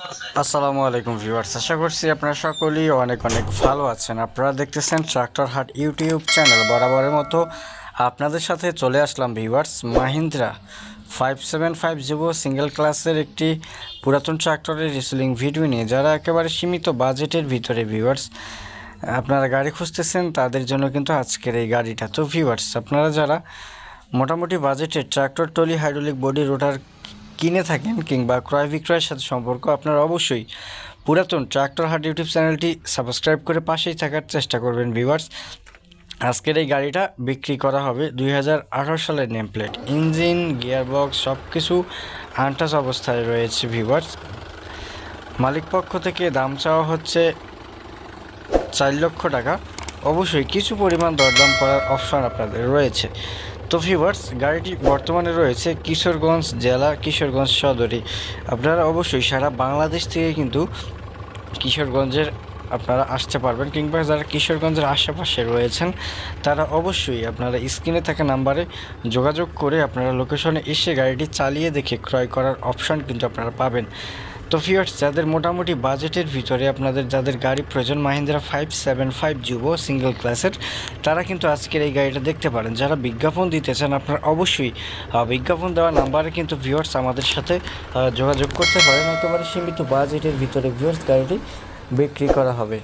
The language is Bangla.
আসসালামু আলাইকুম ভিউয়ার্স, আশা করছি আপনারা সকলেই অনেক অনেক ভালো আছেন। আপনারা দেখতেছেন ট্রাক্টর হাট ইউটিউব চ্যানেল। বরাবরের মতো আপনাদের সাথে চলে আসলাম ভিউয়ার্স। মাহিন্দ্রা 575 জিবো সিঙ্গেল ক্লাসের একটি পুরাতন ট্রাক্টরের রিসেলিং ভিডিও নিয়ে। যারা একেবারে সীমিত বাজেটের ভিতরে ভিউয়ার্স আপনারা গাড়ি খুঁজতেছেন, তাদের জন্য কিন্তু আজকের এই গাড়িটা। তো ভিউয়ার্স, আপনারা যারা মোটামুটি বাজেটের ট্রাক্টর, ট্রলি, হাইড্রোলিক বডি, রোটার কিনে থাকেন কিংবা ক্রয় বিক্রয়ের সাথে সম্পর্ক, আপনারা অবশ্যই পুরাতন ট্রাক্টর হাট ইউটিউব চ্যানেলটি সাবস্ক্রাইব করে পাশেই থাকার চেষ্টা করবেন ভিউয়ার্স। আজকের এই গাড়িটা বিক্রি করা হবে 2018 সালের নেম প্লেট, ইঞ্জিন, গিয়ারবক্স সব কিছু আনটাচ অবস্থায় রয়েছে ভিউয়ার্স। মালিক পক্ষ থেকে দাম চাওয়া হচ্ছে 4 লক্ষ টাকা। অবশ্যই কিছু পরিমাণ দরদাম করার অপশন আপনাদের রয়েছে। তো ভিউয়ার্স, গাড়িটি বর্তমানে রয়েছে কিশোরগঞ্জ জেলা, কিশোরগঞ্জ সদরে। আপনারা অবশ্যই সারা বাংলাদেশ থেকে কিন্তু কিশোরগঞ্জের আপনারা আসতে পারবেন, কিংবা যারা কিশোরগঞ্জের আশেপাশে রয়েছেন তারা অবশ্যই আপনারা স্ক্রিনে থাকা নাম্বারে যোগাযোগ করে আপনারা লোকেশনে এসে গাড়িটি চালিয়ে দেখে ক্রয় করার অপশন কিন্তু আপনারা পাবেন। তো ভিউয়ার্স, যাদের মোটামুটি বাজেটের ভিতরে আপনাদের যাদের গাড়ি প্রয়োজন মাহিন্দ্রা 575 জিবো সিঙ্গেল ক্লাসের, তারা কিন্তু আজকের এই গাড়িটা দেখতে পারেন। যারা বিজ্ঞাপন দিতে চান আপনারা অবশ্যই বিজ্ঞাপন দেওয়া নাম্বারে কিন্তু ভিউয়ার্স আমাদের সাথে যোগাযোগ করতে পারেন। একেবারে সীমিত বাজেটের ভিতরে ভিউয়ার্স গাড়িটি বিক্রি করা হবে।